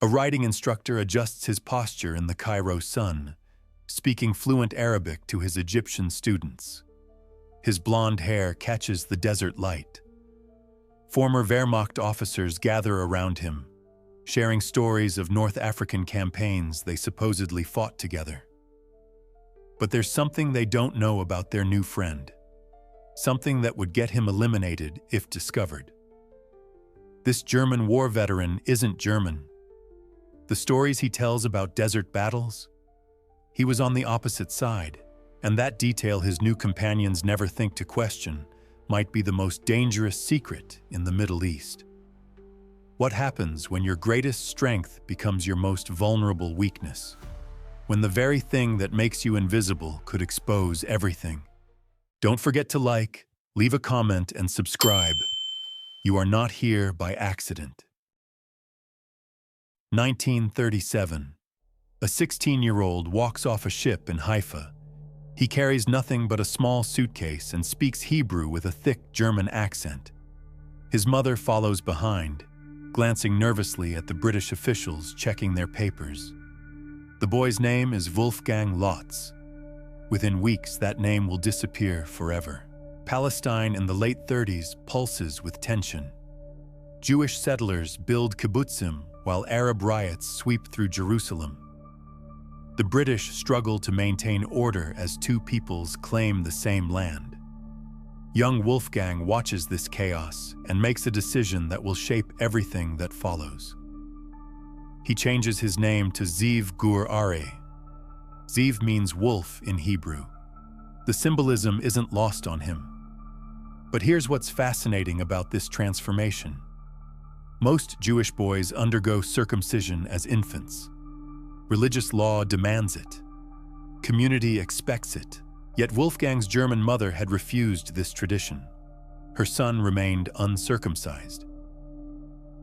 A writing instructor adjusts his posture in the Cairo sun, speaking fluent Arabic to his Egyptian students. His blonde hair catches the desert light. Former Wehrmacht officers gather around him, sharing stories of North African campaigns they supposedly fought together. But there's something they don't know about their new friend, something that would get him eliminated if discovered. This German war veteran isn't German. The stories he tells about desert battles? He was on the opposite side, and that detail his new companions never think to question might be the most dangerous secret in the Middle East. What happens when your greatest strength becomes your most vulnerable weakness? When the very thing that makes you invisible could expose everything? Don't forget to like, leave a comment, and subscribe. You are not here by accident. 1937. A 16-year-old walks off a ship in Haifa. He carries nothing but a small suitcase and speaks Hebrew with a thick German accent. His mother follows behind, glancing nervously at the British officials checking their papers. The boy's name is Wolfgang Lotz. Within weeks, that name will disappear forever. Palestine in the late 30s pulses with tension. Jewish settlers build kibbutzim while Arab riots sweep through Jerusalem. The British struggle to maintain order as two peoples claim the same land. Young Wolfgang watches this chaos and makes a decision that will shape everything that follows. He changes his name to Ziv Gur Are. Ziv means wolf in Hebrew. The symbolism isn't lost on him. But here's what's fascinating about this transformation. Most Jewish boys undergo circumcision as infants. Religious law demands it. Community expects it. Yet Wolfgang's German mother had refused this tradition. Her son remained uncircumcised.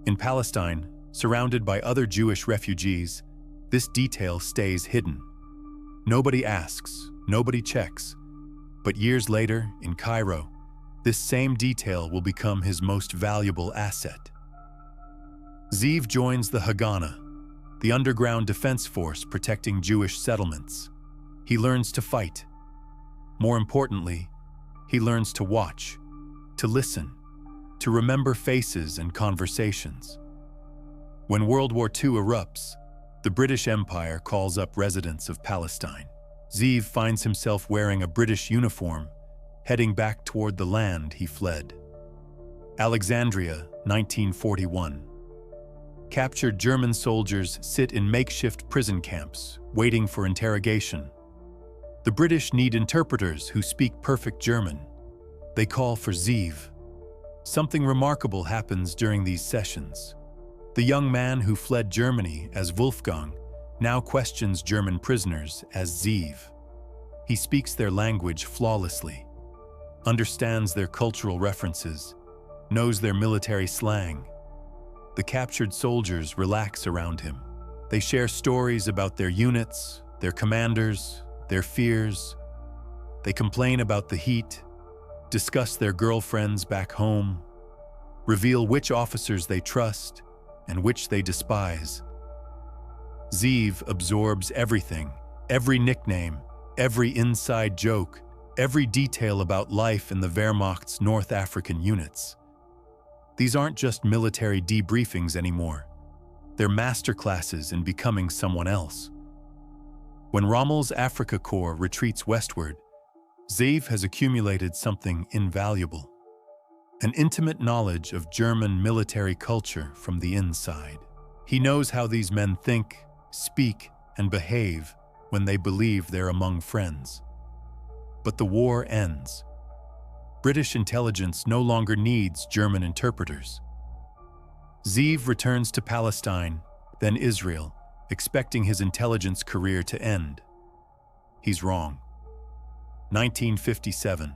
In Palestine, surrounded by other Jewish refugees, this detail stays hidden. Nobody asks, nobody checks. But years later, in Cairo, this same detail will become his most valuable asset. Ziv joins the Haganah, the underground defense force protecting Jewish settlements. He learns to fight. More importantly, he learns to watch, to listen, to remember faces and conversations. When World War II erupts, the British Empire calls up residents of Palestine. Ziv finds himself wearing a British uniform, heading back toward the land he fled. Alexandria, 1941. Captured German soldiers sit in makeshift prison camps, waiting for interrogation. The British need interpreters who speak perfect German. They call for Ziv. Something remarkable happens during these sessions. The young man who fled Germany as Wolfgang now questions German prisoners as Ziv. He speaks their language flawlessly, understands their cultural references, knows their military slang. The captured soldiers relax around him. They share stories about their units, their commanders, their fears. They complain about the heat, discuss their girlfriends back home, reveal which officers they trust and which they despise. Ziv absorbs everything, every nickname, every inside joke, every detail about life in the Wehrmacht's North African units. These aren't just military debriefings anymore. They're masterclasses in becoming someone else. When Rommel's Africa Corps retreats westward, Ziv has accumulated something invaluable: an intimate knowledge of German military culture from the inside. He knows how these men think, speak, and behave when they believe they're among friends. But the war ends. British intelligence no longer needs German interpreters. Ziv returns to Palestine, then Israel, expecting his intelligence career to end. He's wrong. 1957.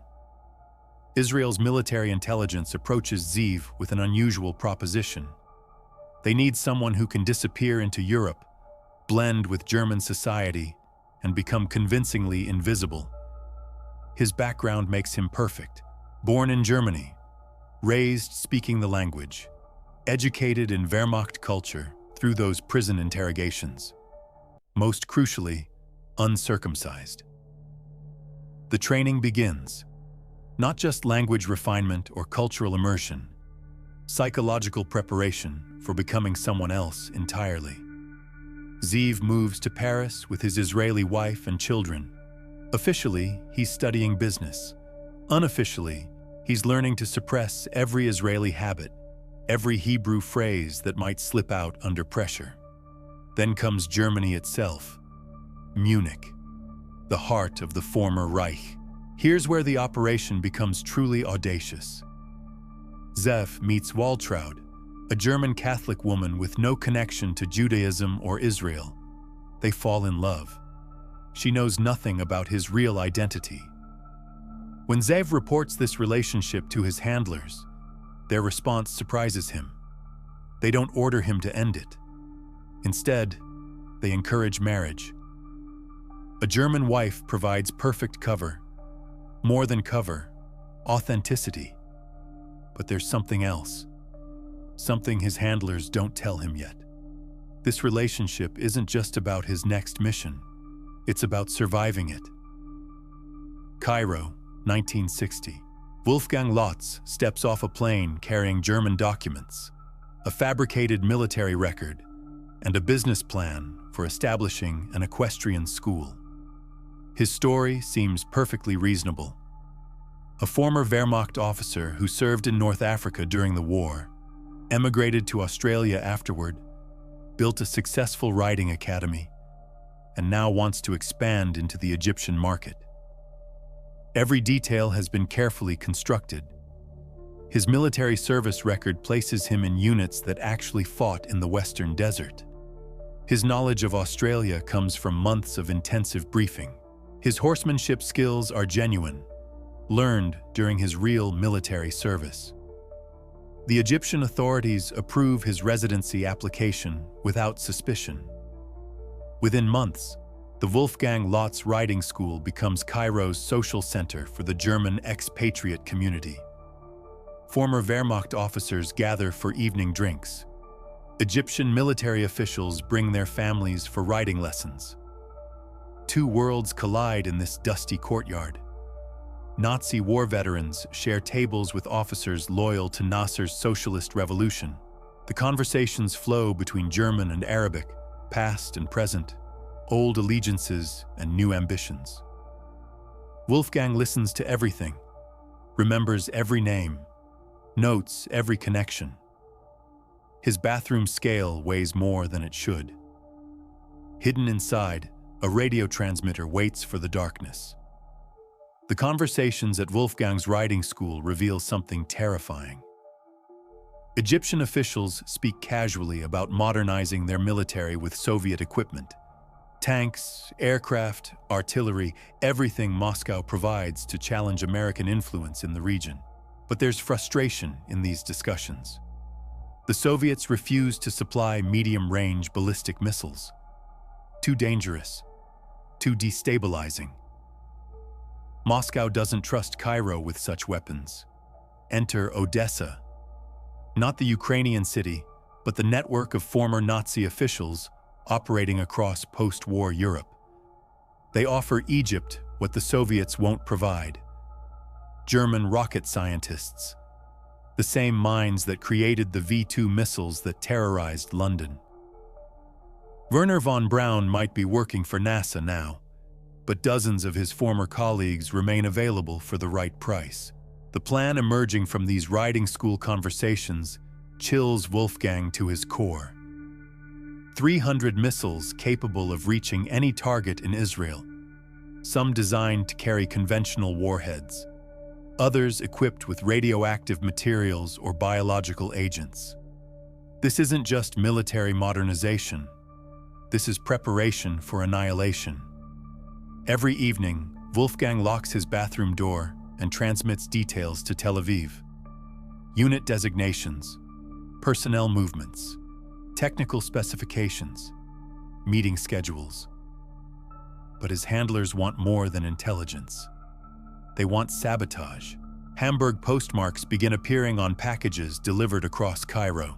Israel's military intelligence approaches Ziv with an unusual proposition. They need someone who can disappear into Europe, blend with German society, and become convincingly invisible. His background makes him perfect. Born in Germany, raised speaking the language, educated in Wehrmacht culture, through those prison interrogations. Most crucially, uncircumcised. The training begins. Not just language refinement or cultural immersion, psychological preparation for becoming someone else entirely. Ziv moves to Paris with his Israeli wife and children. Officially, he's studying business. Unofficially, he's learning to suppress every Israeli habit, every Hebrew phrase that might slip out under pressure. Then comes Germany itself, Munich, the heart of the former Reich. Here's where the operation becomes truly audacious. Zev meets Waltraud, a German Catholic woman with no connection to Judaism or Israel. They fall in love. She knows nothing about his real identity. When Zev reports this relationship to his handlers, their response surprises him. They don't order him to end it. Instead, they encourage marriage. A German wife provides perfect cover. More than cover, authenticity. But there's something else. Something his handlers don't tell him yet. This relationship isn't just about his next mission. It's about surviving it. Cairo, 1960. Wolfgang Lotz steps off a plane carrying German documents, a fabricated military record, and a business plan for establishing an equestrian school. His story seems perfectly reasonable. A former Wehrmacht officer who served in North Africa during the war, emigrated to Australia afterward, built a successful riding academy, and now wants to expand into the Egyptian market. Every detail has been carefully constructed. His military service record places him in units that actually fought in the Western Desert. His knowledge of Australia comes from months of intensive briefing. His horsemanship skills are genuine, learned during his real military service. The Egyptian authorities approve his residency application without suspicion. Within months, the Wolfgang Lotz Riding School becomes Cairo's social center for the German expatriate community. Former Wehrmacht officers gather for evening drinks. Egyptian military officials bring their families for riding lessons. Two worlds collide in this dusty courtyard. Nazi war veterans share tables with officers loyal to Nasser's socialist revolution. The conversations flow between German and Arabic, past and present, old allegiances and new ambitions. Wolfgang listens to everything, remembers every name, notes every connection. His bathroom scale weighs more than it should. Hidden inside, a radio transmitter waits for the darkness. The conversations at Wolfgang's riding school reveal something terrifying. Egyptian officials speak casually about modernizing their military with Soviet equipment. Tanks, aircraft, artillery, everything Moscow provides to challenge American influence in the region. But there's frustration in these discussions. The Soviets refuse to supply medium-range ballistic missiles. Too dangerous, too destabilizing. Moscow doesn't trust Cairo with such weapons. Enter Odessa. Not the Ukrainian city, but the network of former Nazi officials operating across post-war Europe. They offer Egypt what the Soviets won't provide. German rocket scientists, the same minds that created the V-2 missiles that terrorized London. Werner von Braun might be working for NASA now, but dozens of his former colleagues remain available for the right price. The plan emerging from these riding school conversations chills Wolfgang to his core. 300 missiles capable of reaching any target in Israel, some designed to carry conventional warheads, others equipped with radioactive materials or biological agents. This isn't just military modernization. This is preparation for annihilation. Every evening, Wolfgang locks his bathroom door and transmits details to Tel Aviv. Unit designations, personnel movements, technical specifications, meeting schedules. But his handlers want more than intelligence. They want sabotage. Hamburg postmarks begin appearing on packages delivered across Cairo.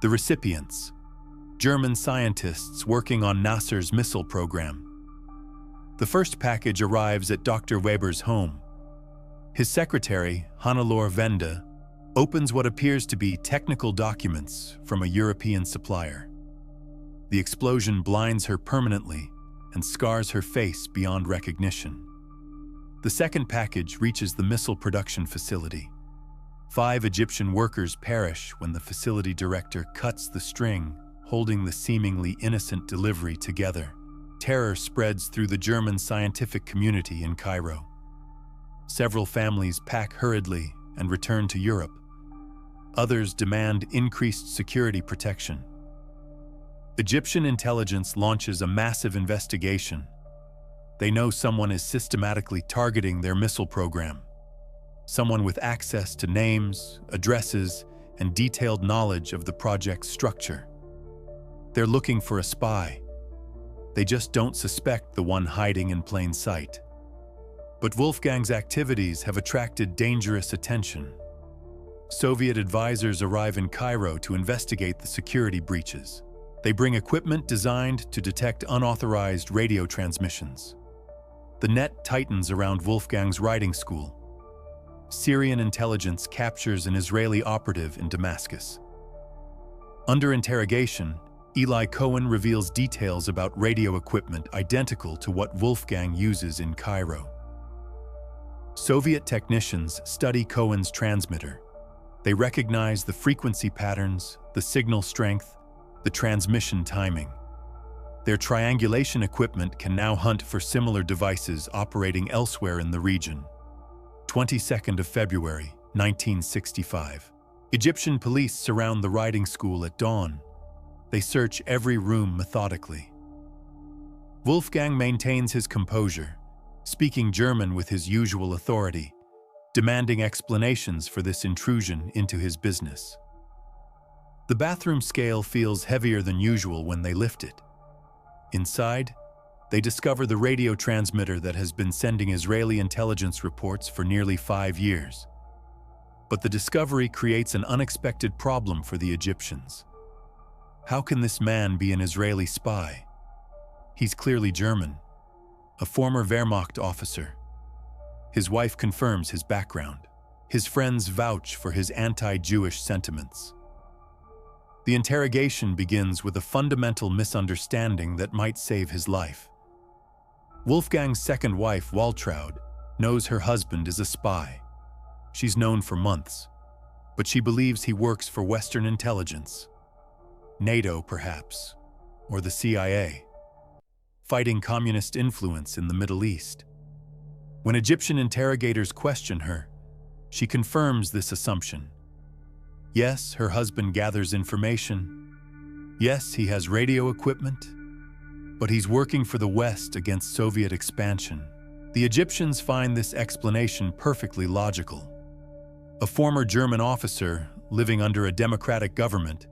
The recipients, German scientists working on Nasser's missile program. The first package arrives at Dr. Weber's home. His secretary, Hannelore Wende, opens what appears to be technical documents from a European supplier. The explosion blinds her permanently and scars her face beyond recognition. The second package reaches the missile production facility. 5 Egyptian workers perish when the facility director cuts the string holding the seemingly innocent delivery together. Terror spreads through the German scientific community in Cairo. Several families pack hurriedly and return to Europe. Others demand increased security protection. Egyptian intelligence launches a massive investigation. They know someone is systematically targeting their missile program. Someone with access to names, addresses, and detailed knowledge of the project's structure. They're looking for a spy. They just don't suspect the one hiding in plain sight. But Wolfgang's activities have attracted dangerous attention. Soviet advisors arrive in Cairo to investigate the security breaches. They bring equipment designed to detect unauthorized radio transmissions. The net tightens around Wolfgang's riding school. Syrian intelligence captures an Israeli operative in Damascus. Under interrogation, Eli Cohen reveals details about radio equipment identical to what Wolfgang uses in Cairo. Soviet technicians study Cohen's transmitter. They recognize the frequency patterns, the signal strength, the transmission timing. Their triangulation equipment can now hunt for similar devices operating elsewhere in the region. 22nd of February, 1965. Egyptian police surround the riding school at dawn. They search every room methodically. Wolfgang maintains his composure, speaking German with his usual authority, demanding explanations for this intrusion into his business. The bathroom scale feels heavier than usual when they lift it. Inside, they discover the radio transmitter that has been sending Israeli intelligence reports for nearly 5 years. But the discovery creates an unexpected problem for the Egyptians. How can this man be an Israeli spy? He's clearly German, a former Wehrmacht officer. His wife confirms his background. His friends vouch for his anti-Jewish sentiments. The interrogation begins with a fundamental misunderstanding that might save his life. Wolfgang's second wife, Waltraud, knows her husband is a spy. She's known for months, but she believes he works for Western intelligence. NATO, perhaps, or the CIA, fighting communist influence in the Middle East. When Egyptian interrogators question her, she confirms this assumption. Yes, her husband gathers information. Yes, he has radio equipment, but he's working for the West against Soviet expansion. The Egyptians find this explanation perfectly logical. A former German officer living under a democratic government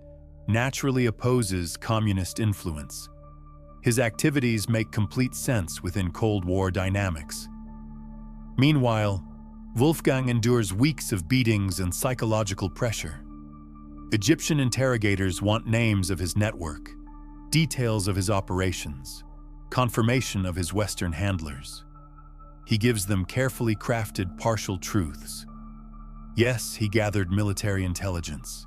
naturally opposes communist influence. His activities make complete sense within Cold War dynamics. Meanwhile, Wolfgang endures weeks of beatings and psychological pressure. Egyptian interrogators want names of his network, details of his operations, confirmation of his Western handlers. He gives them carefully crafted partial truths. Yes, he gathered military intelligence.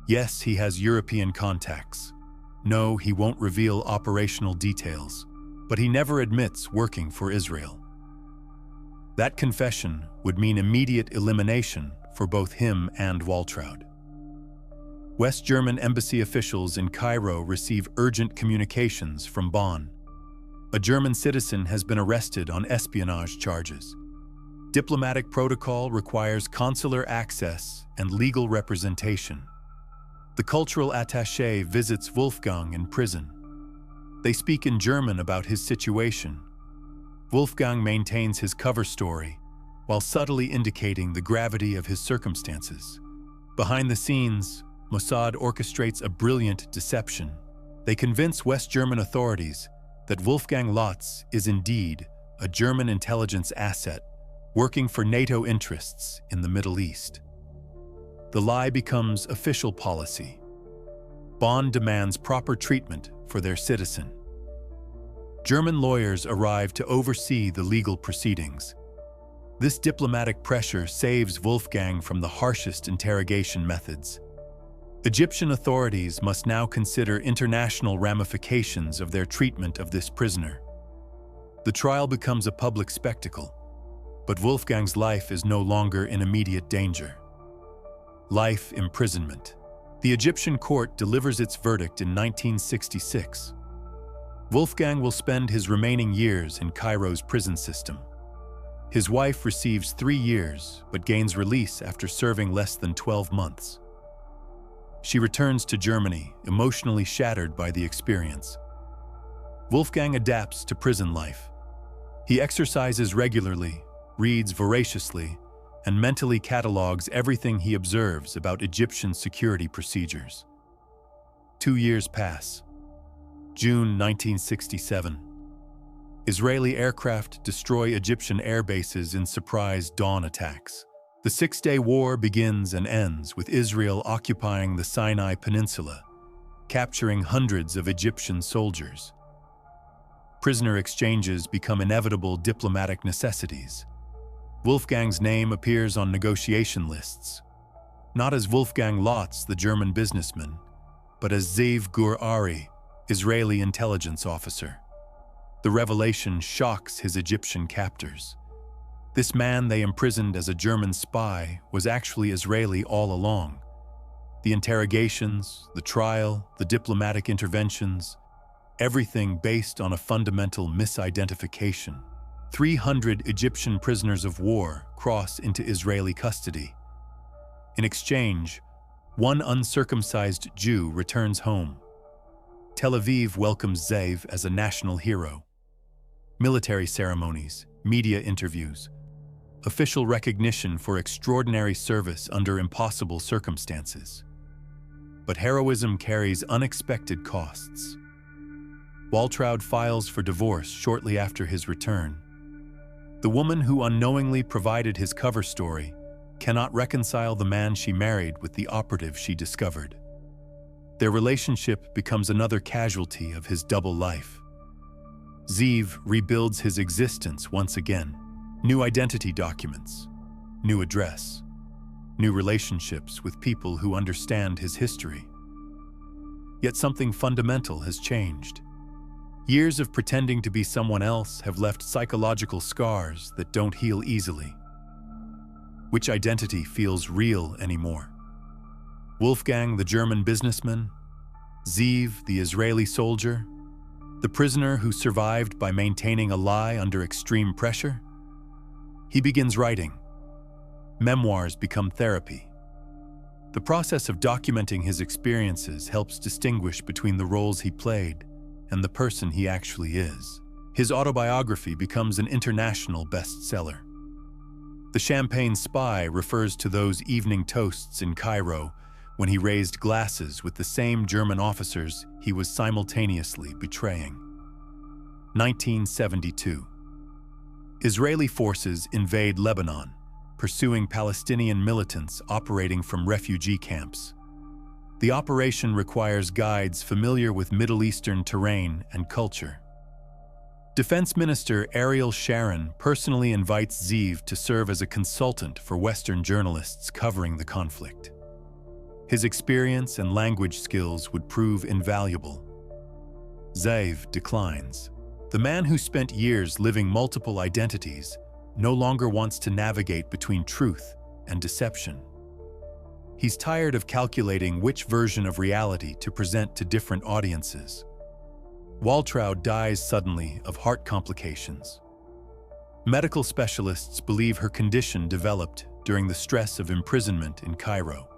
Yes, he has European contacts. No, he won't reveal operational details, but he never admits working for Israel. That confession would mean immediate elimination for both him and Waltraud. West German embassy officials in Cairo receive urgent communications from Bonn. A German citizen has been arrested on espionage charges. Diplomatic protocol requires consular access and legal representation. The cultural attaché visits Wolfgang in prison. They speak in German about his situation. Wolfgang maintains his cover story while subtly indicating the gravity of his circumstances. Behind the scenes, Mossad orchestrates a brilliant deception. They convince West German authorities that Wolfgang Lotz is indeed a German intelligence asset working for NATO interests in the Middle East. The lie becomes official policy. Bonn demands proper treatment for their citizen. German lawyers arrive to oversee the legal proceedings. This diplomatic pressure saves Wolfgang from the harshest interrogation methods. Egyptian authorities must now consider international ramifications of their treatment of this prisoner. The trial becomes a public spectacle, but Wolfgang's life is no longer in immediate danger. Life imprisonment. The Egyptian court delivers its verdict in 1966. Wolfgang will spend his remaining years in Cairo's prison system. His wife receives 3 years, but gains release after serving less than 12 months. She returns to Germany, emotionally shattered by the experience. Wolfgang adapts to prison life. He exercises regularly, reads voraciously, and mentally catalogs everything he observes about Egyptian security procedures. 2 years pass. June 1967. Israeli aircraft destroy Egyptian air bases in surprise dawn attacks. The Six-Day War begins and ends with Israel occupying the Sinai Peninsula, capturing hundreds of Egyptian soldiers. Prisoner exchanges become inevitable diplomatic necessities. Wolfgang's name appears on negotiation lists, not as Wolfgang Lotz, the German businessman, but as Zeev Gur-Ari, Israeli intelligence officer. The revelation shocks his Egyptian captors. This man they imprisoned as a German spy was actually Israeli all along. The interrogations, the trial, the diplomatic interventions, everything based on a fundamental misidentification. 300 Egyptian prisoners of war cross into Israeli custody. In exchange, one uncircumcised Jew returns home. Tel Aviv welcomes Zeev as a national hero. Military ceremonies, media interviews, official recognition for extraordinary service under impossible circumstances. But heroism carries unexpected costs. Waltraud files for divorce shortly after his return. The woman who unknowingly provided his cover story cannot reconcile the man she married with the operative she discovered. Their relationship becomes another casualty of his double life. Zeev rebuilds his existence once again. New identity documents, new address, new relationships with people who understand his history. Yet something fundamental has changed. Years of pretending to be someone else have left psychological scars that don't heal easily. Which identity feels real anymore? Wolfgang, the German businessman? Zeev, the Israeli soldier? The prisoner who survived by maintaining a lie under extreme pressure? He begins writing. Memoirs become therapy. The process of documenting his experiences helps distinguish between the roles he played and the person he actually is. His autobiography becomes an international bestseller. The Champagne Spy refers to those evening toasts in Cairo when he raised glasses with the same German officers he was simultaneously betraying. 1972. Israeli forces invade Lebanon, pursuing Palestinian militants operating from refugee camps. The operation requires guides familiar with Middle Eastern terrain and culture. Defense Minister Ariel Sharon personally invites Zeev to serve as a consultant for Western journalists covering the conflict. His experience and language skills would prove invaluable. Zeev declines. The man who spent years living multiple identities no longer wants to navigate between truth and deception. He's tired of calculating which version of reality to present to different audiences. Waltraud dies suddenly of heart complications. Medical specialists believe her condition developed during the stress of imprisonment in Cairo.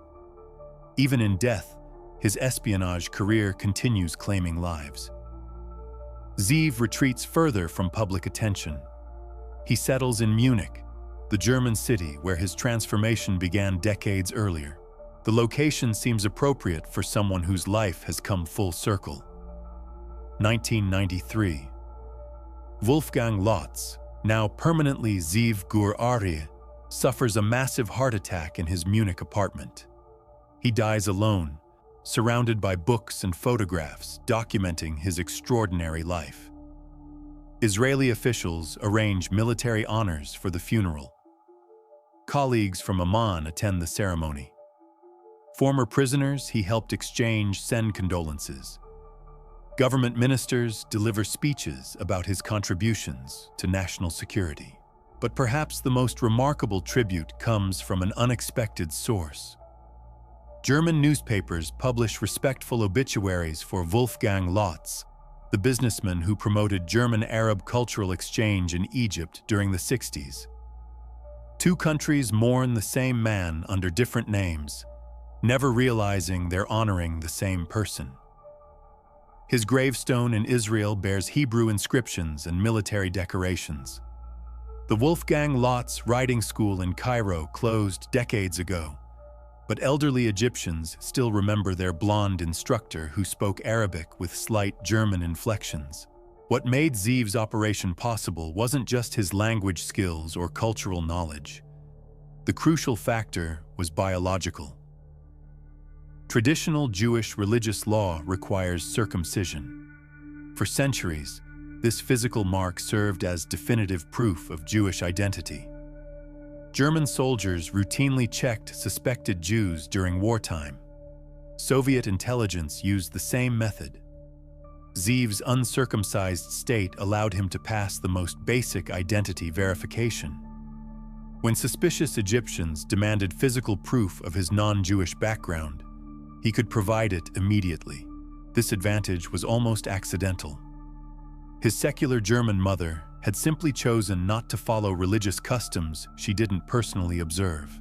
Even in death, his espionage career continues claiming lives. Zeev retreats further from public attention. He settles in Munich, the German city where his transformation began decades earlier. The location seems appropriate for someone whose life has come full circle. 1993. Wolfgang Lotz, now permanently Zeev Gur-Ari, suffers a massive heart attack in his Munich apartment. He dies alone, surrounded by books and photographs documenting his extraordinary life. Israeli officials arrange military honors for the funeral. Colleagues from Amman attend the ceremony. Former prisoners he helped exchange send condolences. Government ministers deliver speeches about his contributions to national security. But perhaps the most remarkable tribute comes from an unexpected source. German newspapers publish respectful obituaries for Wolfgang Lotz, the businessman who promoted German-Arab cultural exchange in Egypt during the 60s. Two countries mourn the same man under different names, never realizing they're honoring the same person. His gravestone in Israel bears Hebrew inscriptions and military decorations. The Wolfgang Lotz riding school in Cairo closed decades ago, but elderly Egyptians still remember their blonde instructor who spoke Arabic with slight German inflections. What made Ziev's operation possible wasn't just his language skills or cultural knowledge. The crucial factor was biological. Traditional Jewish religious law requires circumcision. For centuries, this physical mark served as definitive proof of Jewish identity. German soldiers routinely checked suspected Jews during wartime. Soviet intelligence used the same method. Ziev's uncircumcised state allowed him to pass the most basic identity verification. When suspicious Egyptians demanded physical proof of his non-Jewish background, he could provide it immediately. This advantage was almost accidental. His secular German mother had simply chosen not to follow religious customs she didn't personally observe.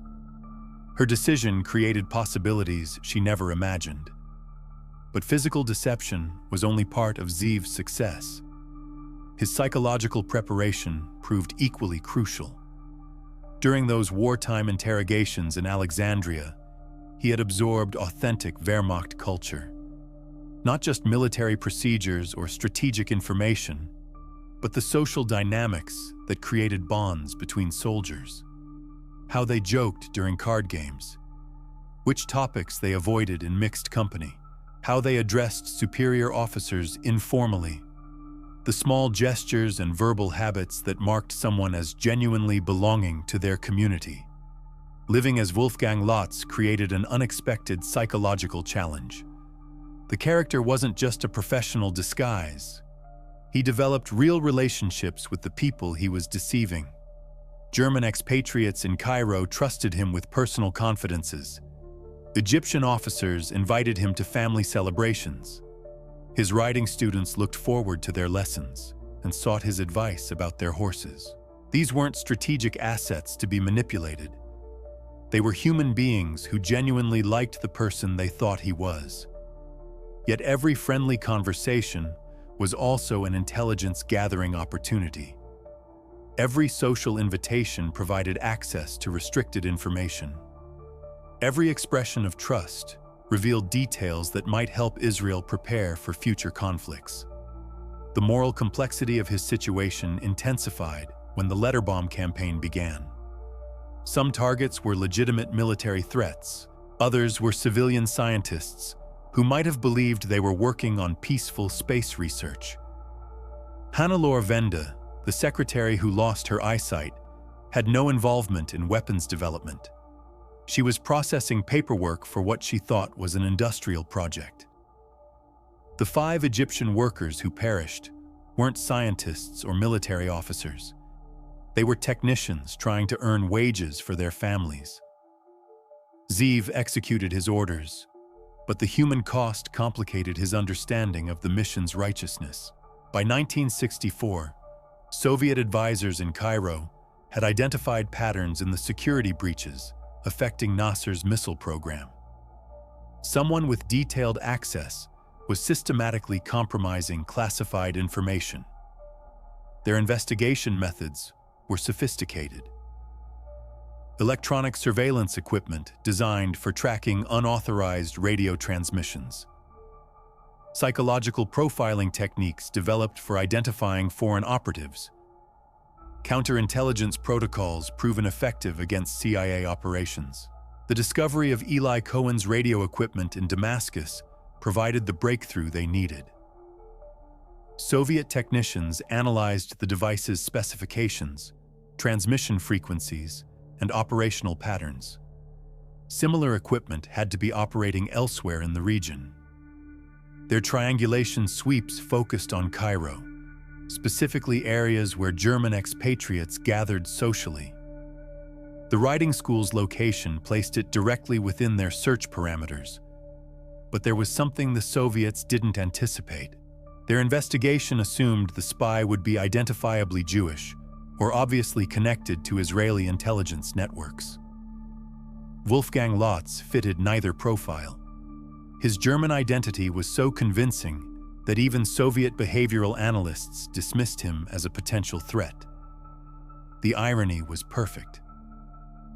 Her decision created possibilities she never imagined. But physical deception was only part of Ziev's success. His psychological preparation proved equally crucial. During those wartime interrogations in Alexandria, he had absorbed authentic Wehrmacht culture. Not just military procedures or strategic information, but the social dynamics that created bonds between soldiers. How they joked during card games, which topics they avoided in mixed company, how they addressed superior officers informally, the small gestures and verbal habits that marked someone as genuinely belonging to their community. Living as Wolfgang Lotz created an unexpected psychological challenge. The character wasn't just a professional disguise. He developed real relationships with the people he was deceiving. German expatriates in Cairo trusted him with personal confidences. Egyptian officers invited him to family celebrations. His riding students looked forward to their lessons and sought his advice about their horses. These weren't strategic assets to be manipulated. They were human beings who genuinely liked the person they thought he was. Yet every friendly conversation was also an intelligence-gathering opportunity. Every social invitation provided access to restricted information. Every expression of trust revealed details that might help Israel prepare for future conflicts. The moral complexity of his situation intensified when the letter bomb campaign began. Some targets were legitimate military threats. Others were civilian scientists who might have believed they were working on peaceful space research. Hannelore Vende, the secretary who lost her eyesight, had no involvement in weapons development. She was processing paperwork for what she thought was an industrial project. The 5 Egyptian workers who perished weren't scientists or military officers. They were technicians trying to earn wages for their families. Ziev executed his orders, but the human cost complicated his understanding of the mission's righteousness. By 1964, Soviet advisors in Cairo had identified patterns in the security breaches affecting Nasser's missile program. Someone with detailed access was systematically compromising classified information. Their investigation methods were sophisticated. Electronic surveillance equipment designed for tracking unauthorized radio transmissions. Psychological profiling techniques developed for identifying foreign operatives. Counterintelligence protocols proven effective against CIA operations. The discovery of Eli Cohen's radio equipment in Damascus provided the breakthrough they needed. Soviet technicians analyzed the device's specifications, transmission frequencies, and operational patterns. Similar equipment had to be operating elsewhere in the region. Their triangulation sweeps focused on Cairo, specifically areas where German expatriates gathered socially. The riding school's location placed it directly within their search parameters, but there was something the Soviets didn't anticipate. Their investigation assumed the spy would be identifiably Jewish or obviously connected to Israeli intelligence networks. Wolfgang Lotz fitted neither profile. His German identity was so convincing that even Soviet behavioral analysts dismissed him as a potential threat. The irony was perfect.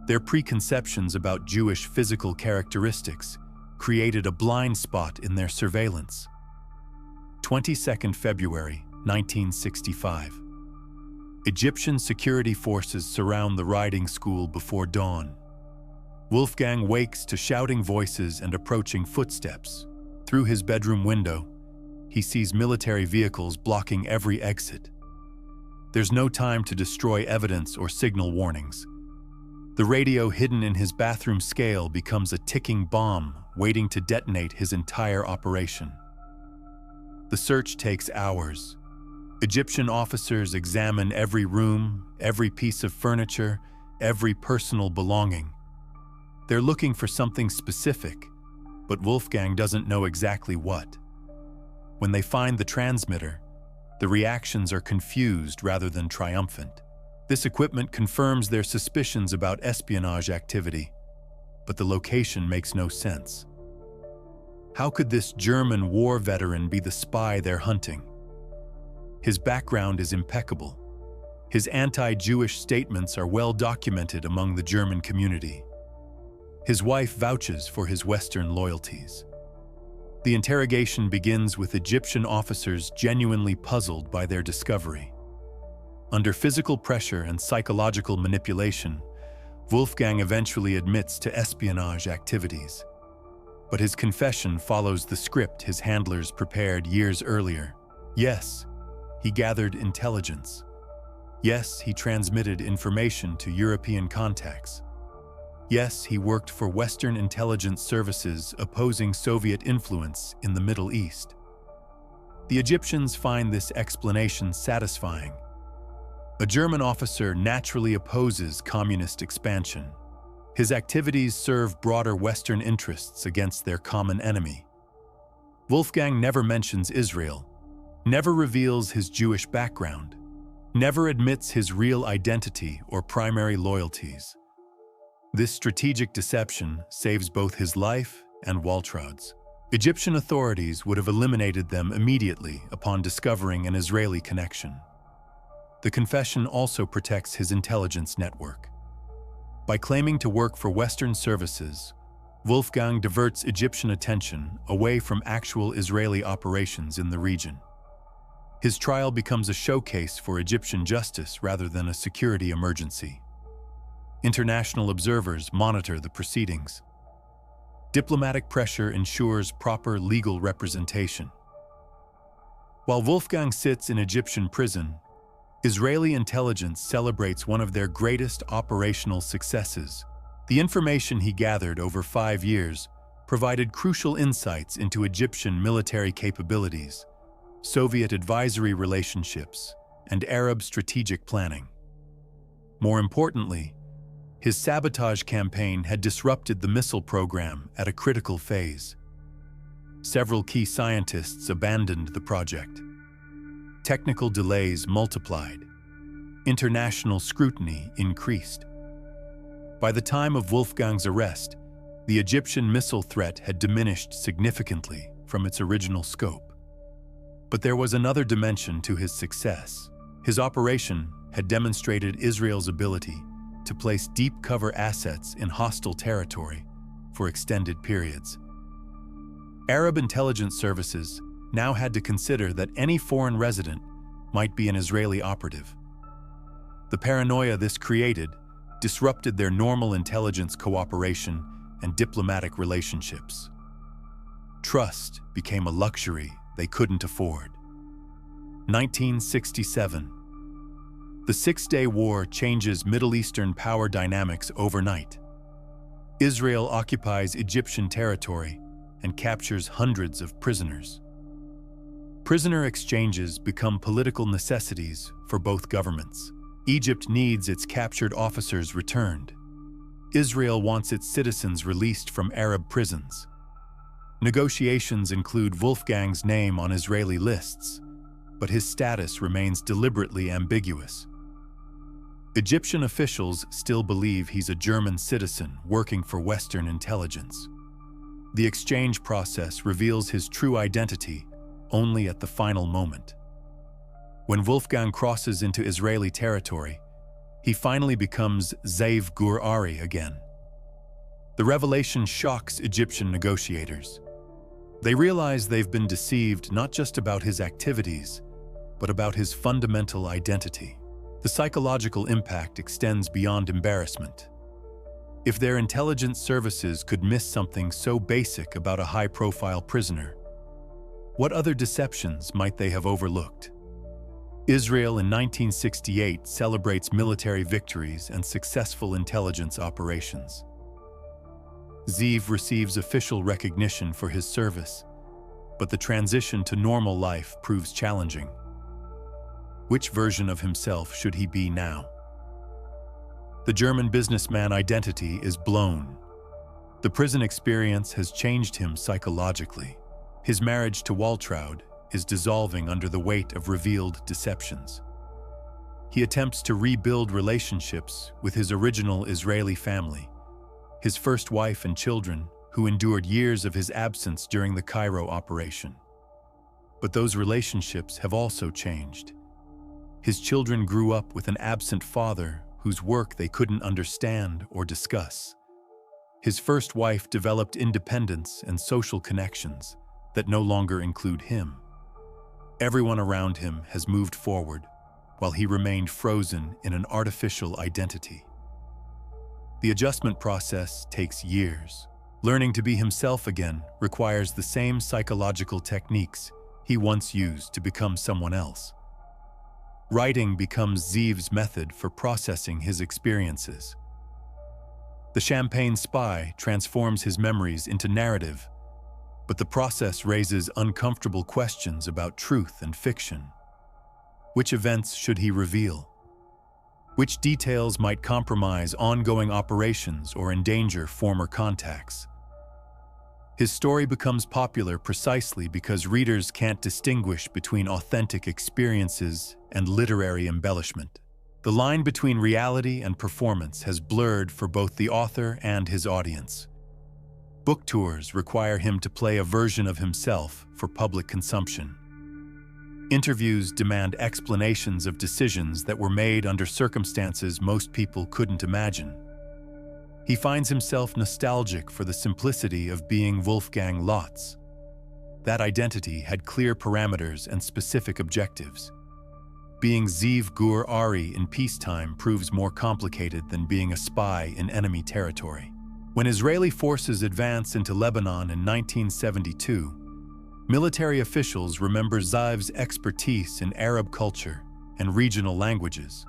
Their preconceptions about Jewish physical characteristics created a blind spot in their surveillance. 22nd February 1965. Egyptian security forces surround the riding school before dawn. Wolfgang wakes to shouting voices and approaching footsteps. Through his bedroom window, he sees military vehicles blocking every exit. There's no time to destroy evidence or signal warnings. The radio hidden in his bathroom scale becomes a ticking bomb waiting to detonate his entire operation. The search takes hours. Egyptian officers examine every room, every piece of furniture, every personal belonging. They're looking for something specific, but Wolfgang doesn't know exactly what. When they find the transmitter, the reactions are confused rather than triumphant. This equipment confirms their suspicions about espionage activity, but the location makes no sense. How could this German war veteran be the spy they're hunting? His background is impeccable. His anti-Jewish statements are well documented among the German community. His wife vouches for his Western loyalties. The interrogation begins with Egyptian officers genuinely puzzled by their discovery. Under physical pressure and psychological manipulation, Wolfgang eventually admits to espionage activities. But his confession follows the script his handlers prepared years earlier. Yes, he gathered intelligence. Yes, he transmitted information to European contacts. Yes, he worked for Western intelligence services opposing Soviet influence in the Middle East. The Egyptians find this explanation satisfying. A German officer naturally opposes communist expansion. His activities serve broader Western interests against their common enemy. Wolfgang never mentions Israel, never reveals his Jewish background, never admits his real identity or primary loyalties. This strategic deception saves both his life and Waltraud's. Egyptian authorities would have eliminated them immediately upon discovering an Israeli connection. The confession also protects his intelligence network. By claiming to work for Western services, Wolfgang diverts Egyptian attention away from actual Israeli operations in the region. His trial becomes a showcase for Egyptian justice rather than a security emergency. International observers monitor the proceedings. Diplomatic pressure ensures proper legal representation. While Wolfgang sits in Egyptian prison, Israeli intelligence celebrates one of their greatest operational successes. The information he gathered over 5 years provided crucial insights into Egyptian military capabilities, Soviet advisory relationships, and Arab strategic planning. More importantly, his sabotage campaign had disrupted the missile program at a critical phase. Several key scientists abandoned the project. Technical delays multiplied. International scrutiny increased. By the time of Wolfgang's arrest, the Egyptian missile threat had diminished significantly from its original scope. But there was another dimension to his success. His operation had demonstrated Israel's ability to place deep cover assets in hostile territory for extended periods. Arab intelligence services now had to consider that any foreign resident might be an Israeli operative. The paranoia this created disrupted their normal intelligence cooperation and diplomatic relationships. Trust became a luxury they couldn't afford. 1967. The Six-Day War changes Middle Eastern power dynamics overnight. Israel occupies Egyptian territory and captures hundreds of prisoners. Prisoner exchanges become political necessities for both governments. Egypt needs its captured officers returned. Israel wants its citizens released from Arab prisons. Negotiations include Wolfgang's name on Israeli lists, but his status remains deliberately ambiguous. Egyptian officials still believe he's a German citizen working for Western intelligence. The exchange process reveals his true identity only at the final moment. When Wolfgang crosses into Israeli territory, he finally becomes Zayv Gur Ari again. The revelation shocks Egyptian negotiators. They realize they've been deceived not just about his activities, but about his fundamental identity. The psychological impact extends beyond embarrassment. If their intelligence services could miss something so basic about a high-profile prisoner, what other deceptions might they have overlooked? Israel in 1968 celebrates military victories and successful intelligence operations. Ziv receives official recognition for his service, but the transition to normal life proves challenging. Which version of himself should he be now? The German businessman identity is blown. The prison experience has changed him psychologically. His marriage to Waltraud is dissolving under the weight of revealed deceptions. He attempts to rebuild relationships with his original Israeli family, his first wife and children, who endured years of his absence during the Cairo operation. But those relationships have also changed. His children grew up with an absent father whose work they couldn't understand or discuss. His first wife developed independence and social connections that no longer include him. Everyone around him has moved forward, while he remained frozen in an artificial identity. The adjustment process takes years. Learning to be himself again requires the same psychological techniques he once used to become someone else. Writing becomes Ziv's method for processing his experiences. The Champagne Spy transforms his memories into narrative, but the process raises uncomfortable questions about truth and fiction. Which events should he reveal? Which details might compromise ongoing operations or endanger former contacts? His story becomes popular precisely because readers can't distinguish between authentic experiences and literary embellishment. The line between reality and performance has blurred for both the author and his audience. Book tours require him to play a version of himself for public consumption. Interviews demand explanations of decisions that were made under circumstances most people couldn't imagine. He finds himself nostalgic for the simplicity of being Wolfgang Lotz. That identity had clear parameters and specific objectives. Being Ziv Gur Ari in peacetime proves more complicated than being a spy in enemy territory. When Israeli forces advance into Lebanon in 1972, military officials remember Ziv's expertise in Arab culture and regional languages.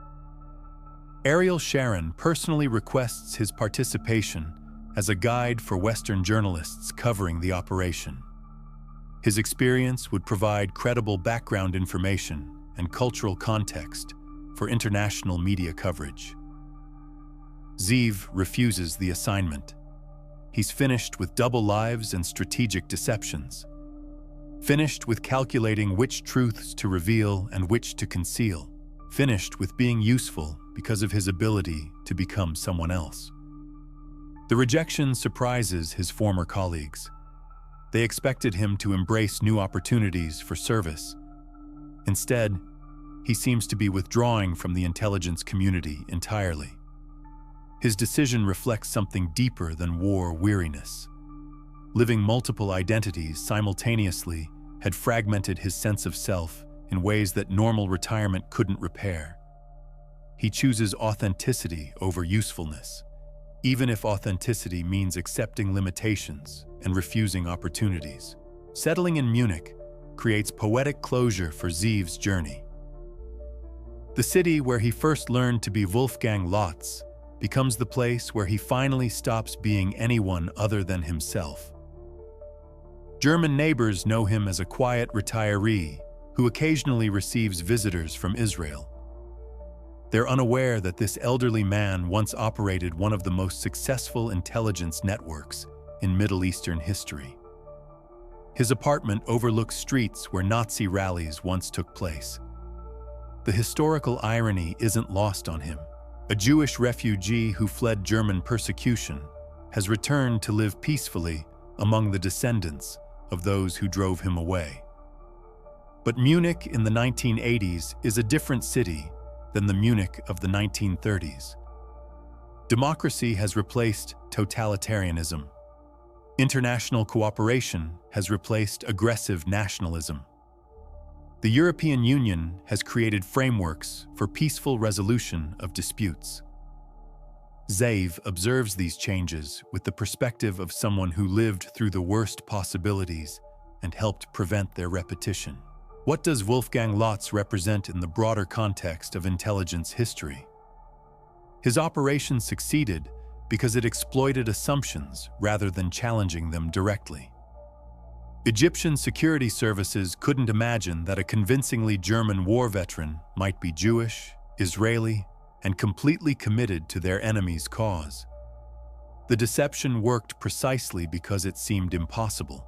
Ariel Sharon personally requests his participation as a guide for Western journalists covering the operation. His experience would provide credible background information and cultural context for international media coverage. Ziv refuses the assignment. He's finished with double lives and strategic deceptions. Finished with calculating which truths to reveal and which to conceal. Finished with being useful because of his ability to become someone else. The rejection surprises his former colleagues. They expected him to embrace new opportunities for service. Instead, he seems to be withdrawing from the intelligence community entirely. His decision reflects something deeper than war weariness. Living multiple identities simultaneously had fragmented his sense of self in ways that normal retirement couldn't repair. He chooses authenticity over usefulness, even if authenticity means accepting limitations and refusing opportunities. Settling in Munich creates poetic closure for Ziev's journey. The city where he first learned to be Wolfgang Lotz becomes the place where he finally stops being anyone other than himself. German neighbors know him as a quiet retiree who occasionally receives visitors from Israel. They're unaware that this elderly man once operated one of the most successful intelligence networks in Middle Eastern history. His apartment overlooks streets where Nazi rallies once took place. The historical irony isn't lost on him. A Jewish refugee who fled German persecution has returned to live peacefully among the descendants of those who drove him away. But Munich in the 1980s is a different city than the Munich of the 1930s. Democracy has replaced totalitarianism. International cooperation has replaced aggressive nationalism. The European Union has created frameworks for peaceful resolution of disputes. Ziev observes these changes with the perspective of someone who lived through the worst possibilities and helped prevent their repetition. What does Wolfgang Lotz represent in the broader context of intelligence history? His operation succeeded because it exploited assumptions rather than challenging them directly. Egyptian security services couldn't imagine that a convincingly German war veteran might be Jewish, Israeli, and completely committed to their enemy's cause. The deception worked precisely because it seemed impossible.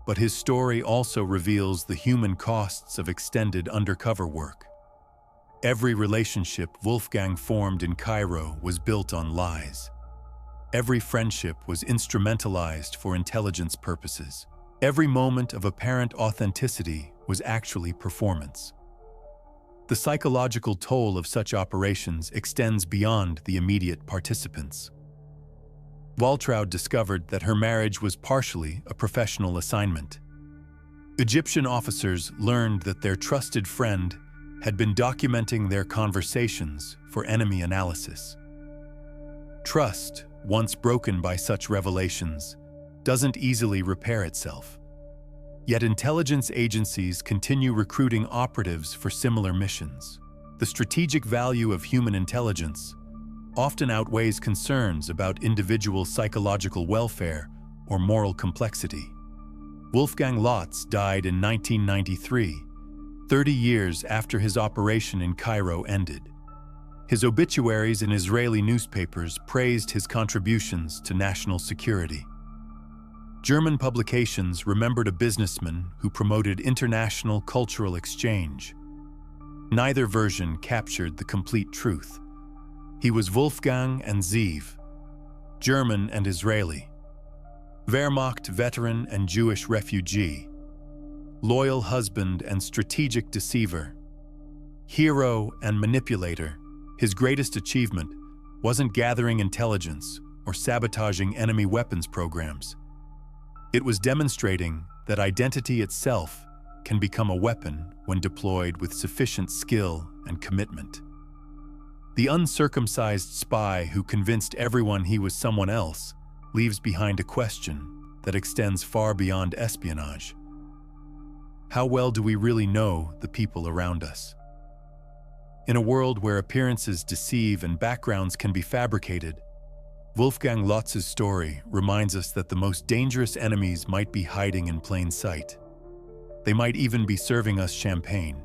But his story also reveals the human costs of extended undercover work. Every relationship Wolfgang formed in Cairo was built on lies. Every friendship was instrumentalized for intelligence purposes. Every moment of apparent authenticity was actually performance. The psychological toll of such operations extends beyond the immediate participants. Waltraud discovered that her marriage was partially a professional assignment. Egyptian officers learned that their trusted friend had been documenting their conversations for enemy analysis. Trust, once broken by such revelations, doesn't easily repair itself. Yet intelligence agencies continue recruiting operatives for similar missions. The strategic value of human intelligence often outweighs concerns about individual psychological welfare or moral complexity. Wolfgang Lotz died in 1993, 30 years after his operation in Cairo ended. His obituaries in Israeli newspapers praised his contributions to national security. German publications remembered a businessman who promoted international cultural exchange. Neither version captured the complete truth. He was Wolfgang and Ziev, German and Israeli, Wehrmacht veteran and Jewish refugee, loyal husband and strategic deceiver, hero and manipulator. His greatest achievement wasn't gathering intelligence or sabotaging enemy weapons programs. It was demonstrating that identity itself can become a weapon when deployed with sufficient skill and commitment. The uncircumcised spy who convinced everyone he was someone else leaves behind a question that extends far beyond espionage. How well do we really know the people around us? In a world where appearances deceive and backgrounds can be fabricated, Wolfgang Lotz's story reminds us that the most dangerous enemies might be hiding in plain sight. They might even be serving us champagne.